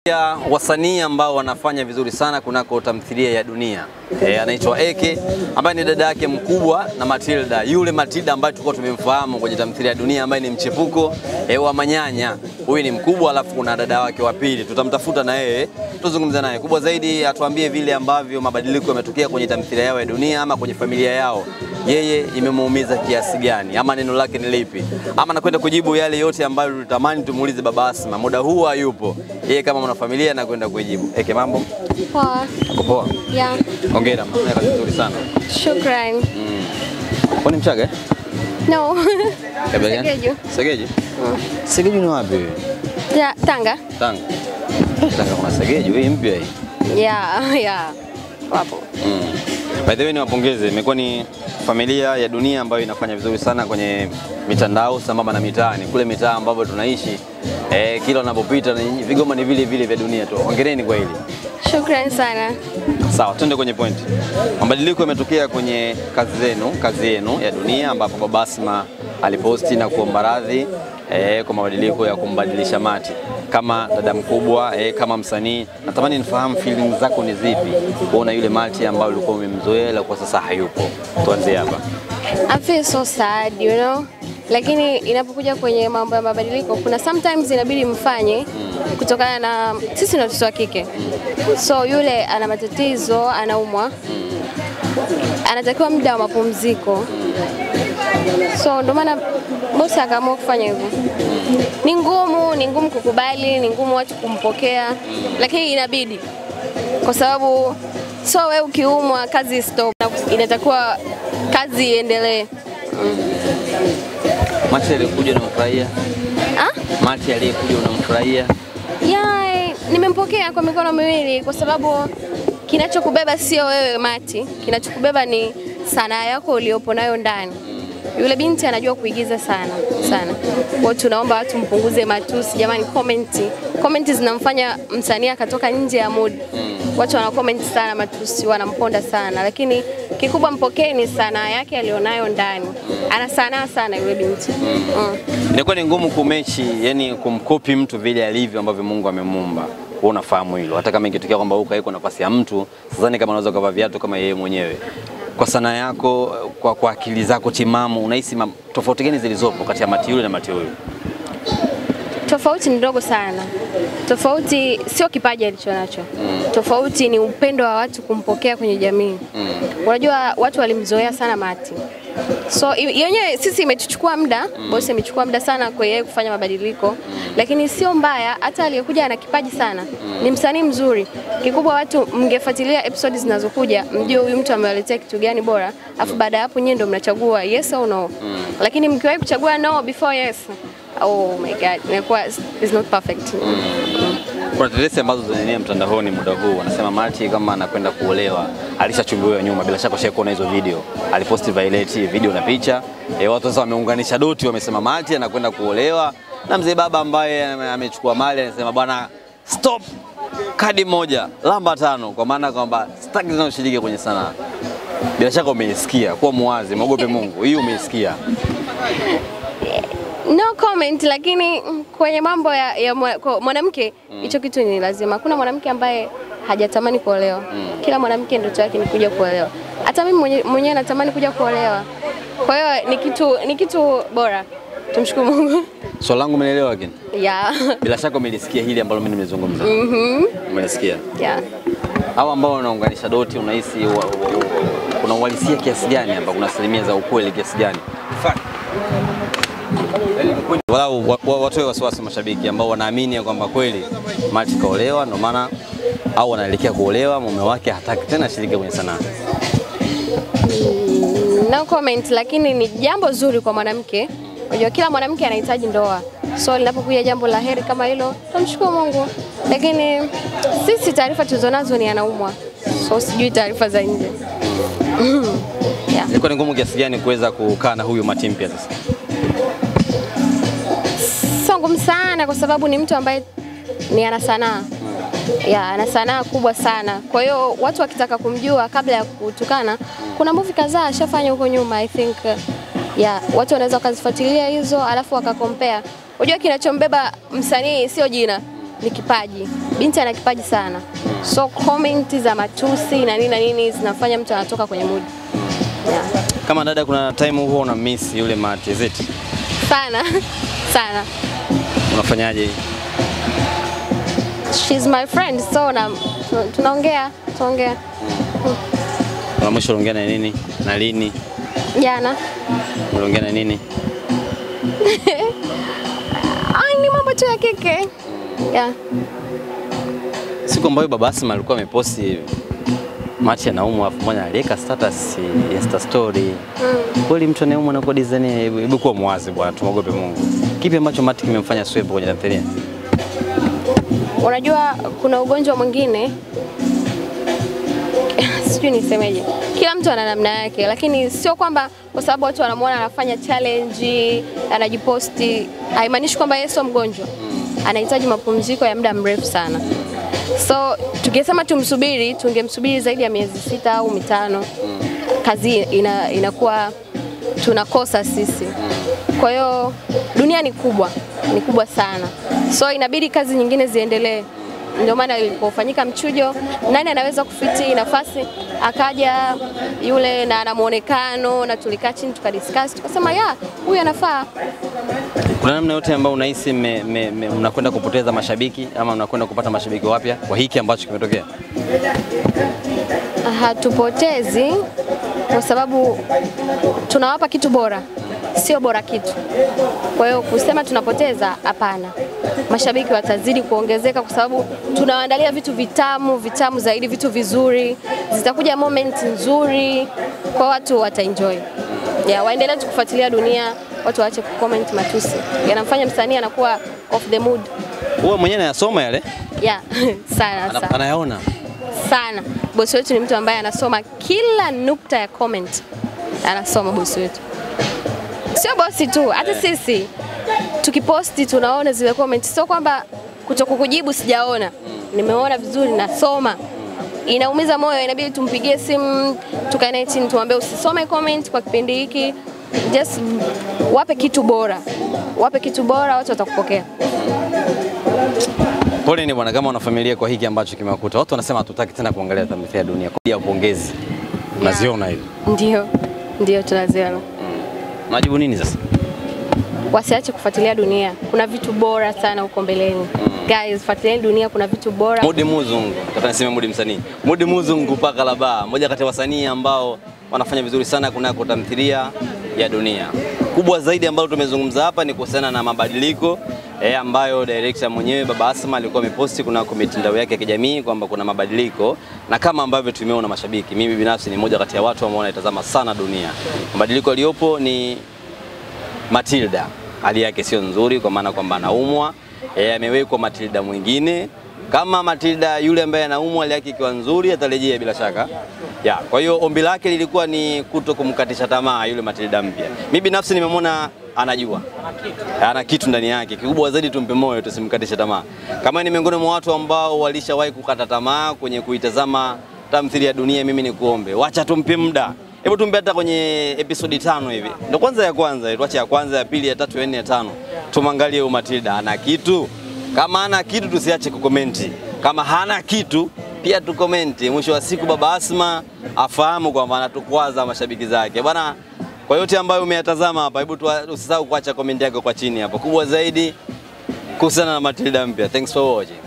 Ya wasanii ambao wanafanya vizuri sana kunako tamthilia ya Dunia. Anaitwa Eke ambaye ni dada yake mkubwa na Matilda. Yule Matilda ambaye tulikuwa tumemfahamu kwenye tamthilia ya Dunia ambaye ni mchepuko wa manyanya. Huyu ni mkubwa, alafu kuna dada wake wa pili. Tutamtafuta na yeye, tuzungumze naye. Kubwa zaidi atuambie vile ambavyo mabadiliko yametokea kwenye tamthilia yao ya Dunia ama kwenye familia yao. Yeye imemuumiza kiasi gani? Ama neno lake ni lipi? Ama anakwenda kujibu yale yote ambayo tulitamani tumuulize baba Asma. Muda huu hayupo. Yeye kama mwanafamilia anakwenda kujibu. Eke, mambo? Poa. Uko poa? Yeah. Hongera, mnafanya kazi nzuri sana. Shukran. Kwani Mchaga? No. Segeju. Segeju? Segeju ni wapi? Ya, Tanga. Tanga. Tanga kuna Segeju, hii mpya hii. Yeah. Wapo. By the way, niwapongeze. Imekuwa ni familia ya Dunia ambayo inafanya vizuri sana kwenye mitandao sambamba na mitaani. Kule mitaa ambapo tunaishi, kila unapopita vigoma ni vile vile vya Dunia tu. Hongereni kwa hili. Shukran sana. Sawa, twende kwenye point. Mabadiliko yametokea kwenye kazi yenu ya Dunia ambapo baba Asma aliposti na kuomba radhi kwa mabadiliko ya kumbadilisha Mati. Kama dada mkubwa, kama msanii, natamani nifahamu feelings zako ni zipi kuona yule Mati ambaye ulikuwa umemzoea kwa sasa hayupo. Tuanze hapa. I feel so sad, you know. Lakini inapokuja kwenye mambo ya mabadiliko, kuna sometimes inabidi mfanye kutokana na sisi ni watoto wa kike. So yule ana matatizo, anaumwa. Anatakiwa muda wa mapumziko. So ndo maana bosi akaamua kufanya hivyo. Ni ngumu kukubali, ni ngumu watu kumpokea, lakini inabidi. Kwa sababu so wewe ukiumwa kazi stop, inatakiwa kazi iendelee. Mati alikuja unamfurahia? Mati alikuja unamfurahia? Yeah, nimempokea kwa mikono miwili kwa sababu kinachokubeba sio wewe Mati, kinachokubeba ni sanaa yako uliopo nayo ndani. Yule binti anajua kuigiza sana. Kwa tunaomba watu mpunguze matusi jamani, comment zinamfanya msanii akatoka nje ya mood. Watu wana comment sana matusi, wanamponda sana, lakini kikubwa mpokeni sanaa yake alionayo ndani. Ana sanaa sana yule binti. Inakuwa ni ngumu kumechi, yani kumkopi mtu vile alivyo ambavyo Mungu amemuumba. Wewe unafahamu hilo. Hata kama ingetokea kwamba uko nafasi ya mtu, sidhani kama unaweza kuvaa viatu kama yeye mwenyewe. Kwa sanaa yako, kwa akili zako timamu, unahisi tofauti gani zilizopo kati ya Mati yule na Mati huyu? Tofauti ni ndogo sana. Tofauti sio kipaji alichonacho. Tofauti ni upendo wa watu kumpokea kwenye jamii. Unajua watu walimzoea sana Mati. So yenyewe sisi imetuchukua muda, bosi imechukua muda sana kwa yeye kufanya mabadiliko, lakini sio mbaya, hata aliyekuja ana kipaji sana. Ni msanii mzuri. Kikubwa watu mngefuatilia episodes zinazokuja, mjue huyu mtu amewaletea kitu gani bora, afu baada ya hapo nyinyi ndio mnachagua yes au no. Lakini mkiwahi kuchagua no before yes, oh my god, inakuwa is not perfect. Kuna tetesi ambazo zinaenea mtandaoni muda huu, wanasema Mati kama anakwenda kuolewa, alishachumbiwa nyuma. Bila shaka ushakuona hizo video. Aliposti Violet video na picha. Watu sasa wameunganisha doti, wamesema Mati anakwenda kuolewa na mzee baba ambaye amechukua mali, anasema bwana stop. Kadi moja, lamba 5, kwa maana kwamba sitaki zinazoshiriki kwenye sanaa. Bila shaka umeisikia, kuwa muwazi, muogope Mungu. Hii umeisikia. No comment, lakini kwenye mambo ya mwanamke hicho kitu ni lazima. Kuna mwanamke ambaye hajatamani kuolewa. Kila mwanamke ndoto yake ni kuja kuolewa. Hata mimi mwenyewe natamani kuja kuolewa. Kwa hiyo ni kitu bora. Tumshukuru Mungu. Swali langu umeelewa lakini? Yeah. Bila shaka umelisikia hili ambalo mimi nimezungumza. Umelisikia? Yeah. Hao ambao wanaunganisha doti, unahisi kuna uhalisia kiasi gani hapa? Kuna asilimia za ukweli kiasi gani? Walau watoe wasiwasi mashabiki ambao wanaamini kwamba kweli Mati kaolewa, ndio maana au wanaelekea kuolewa, mume wake hataki tena ashiriki kwenye sanaa. No comment, lakini ni jambo zuri kwa mwanamke. Unajua kila mwanamke anahitaji ndoa. So linapokuja jambo la heri kama hilo, tumshukuru Mungu. Lakini sisi taarifa tulizonazo ni anaumwa. So sijui taarifa za nje. Ilikuwa ni ngumu kiasi gani kuweza kukaa na huyu Mati mpya sasa? Sio ngumu sana kwa sababu ni mtu ambaye ni ana sanaa. Ana sanaa kubwa sana. Kwa hiyo watu wakitaka kumjua kabla ya kutukana, kuna movie kadhaa ashafanya huko nyuma, I think. Watu wanaweza kuzifuatilia hizo alafu wakakompare. Unajua kinachombeba msanii sio jina. ni kipaji. Binti ana kipaji sana. So comment za matusi na nini zinafanya mtu anatoka kwenye mood. Yeah. Kama dada, kuna time huo una miss yule Mati zeti? Sana. Sana. Unafanyaje? She's my friend, so tunaongea. Una mwisho unaongea na nini? Na lini? Jana. Unaongea na nini? Ni mambo tu ya kike. Yeah. Siku ambayo Baba Asma alikuwa ameposti Mati anaumwa, afu mmoja aliweka status Insta story. Kweli mtu anaumwa na kodi zani, hebu kuwa mwazi bwana, tumogope Mungu. Kipi ambacho Mati kimemfanya swepo kwenye tamthilia? Unajua kuna ugonjwa mwingine sijui nisemeje. Kila mtu ana namna yake, lakini sio kwamba kwa sababu watu wanamuona anafanya challenge, anajiposti, haimaanishi kwamba yeye sio mgonjwa. Anahitaji mapumziko ya muda mrefu sana. So tukisema tumsubiri, tungemsubiri zaidi ya miezi 6 au 5. Kazi inakuwa tunakosa sisi. Kwa hiyo dunia ni kubwa sana. So inabidi kazi nyingine ziendelee. Ndio maana ilipofanyika mchujo, nani anaweza kufiti nafasi, akaja yule na ana muonekano, na tulikaa chini tukadiscuss, tukasema huyu anafaa. Kuna namna yote ambayo unahisi mnakwenda kupoteza mashabiki ama mnakwenda kupata mashabiki wapya kwa hiki ambacho kimetokea? Hatupotezi kwa sababu tunawapa kitu bora, sio bora kitu. Kwa hiyo kusema tunapoteza, hapana. Mashabiki watazidi kuongezeka kwa sababu tunawaandalia vitu vitamu zaidi, vitu vizuri. Zitakuja moment nzuri kwa watu, wataenjoy. Waendelee kufuatilia Dunia, watu waache kucomment matusi. Yanamfanya msanii anakuwa off the mood. Wewe mwenyewe unayasoma yale? Sana. Anayaona? Sana. Bosi wetu ni mtu ambaye anasoma kila nukta ya comment. Anasoma bosi wetu. Sio bosi tu, hata sisi tukiposti tunaona zile comment. Sio kwamba kutokukujibu sijaona. Nimeona vizuri, nasoma. Inaumiza moyo, inabidi tumpigie simu, tukae naye chini tuambie usisome comment kwa kipindi hiki. Just wape kitu bora. Watu watakupokea. Pole ni bwana, kama una familia kwa hiki ambacho kimekuta. Watu wanasema hatutaki tena kuangalia tamthilia ya Dunia. Kwa pongezi. Unaziona hivi? Ndio tunaziona. Majibu nini sasa? Wasiache kufuatilia Dunia. Kuna vitu bora sana huko mbeleni. Guys, fuatilieni Dunia, kuna vitu bora. Mudi Muzungu, nataka niseme Mudi msanii. Mudi Muzungu paka laba, mmoja kati ya wasanii ambao wanafanya vizuri sana kunako tamthilia ya Dunia. Kubwa zaidi ambalo tumezungumza hapa ni kuhusiana na mabadiliko ambayo director mwenyewe Baba Asma alikuwa ameposti kunako mitandao yake ya kijamii kwamba kuna mabadiliko, na kama ambavyo tumeona mashabiki, mimi binafsi ni mmoja kati ya watu ambao wanaitazama sana Dunia. Mabadiliko aliyopo ni Matilda, hali yake sio nzuri kwa maana kwamba anaumwa. Amewekwa Matilda mwingine. Kama Matilda yule ambaye anaumwa hali yake ikiwa nzuri atarejea bila shaka. Kwa hiyo ombi lake lilikuwa ni kuto kumkatisha tamaa yule Matilda mpya. Mimi binafsi nimemwona anajua. Ana kitu ndani yake. Kikubwa zaidi tumpe moyo, tusimkatishe tamaa. Kama ni miongoni mwa watu ambao walishawahi kukata tamaa kwenye kuitazama tamthilia ya Dunia, mimi nikuombe, wacha tumpe muda. Hebu tumpe hata kwenye episode 5 hivi. Ndio kwanza ya kwanza, tuache ya kwanza, ya pili, ya tatu, ya nne, ya 5. Tumwangalie huyu Matilda ana kitu. Kama hana kitu tusiache kukomenti. Kama hana kitu pia tukomenti. Mwisho wa siku Baba Asma afahamu kwamba anatukwaza mashabiki zake. Bwana, kwa yote ambayo umeyatazama hapa, hebu usisahau kuacha comment yako kwa chini hapo. Kubwa zaidi kuhusiana na Matilda mpya. Thanks for watching.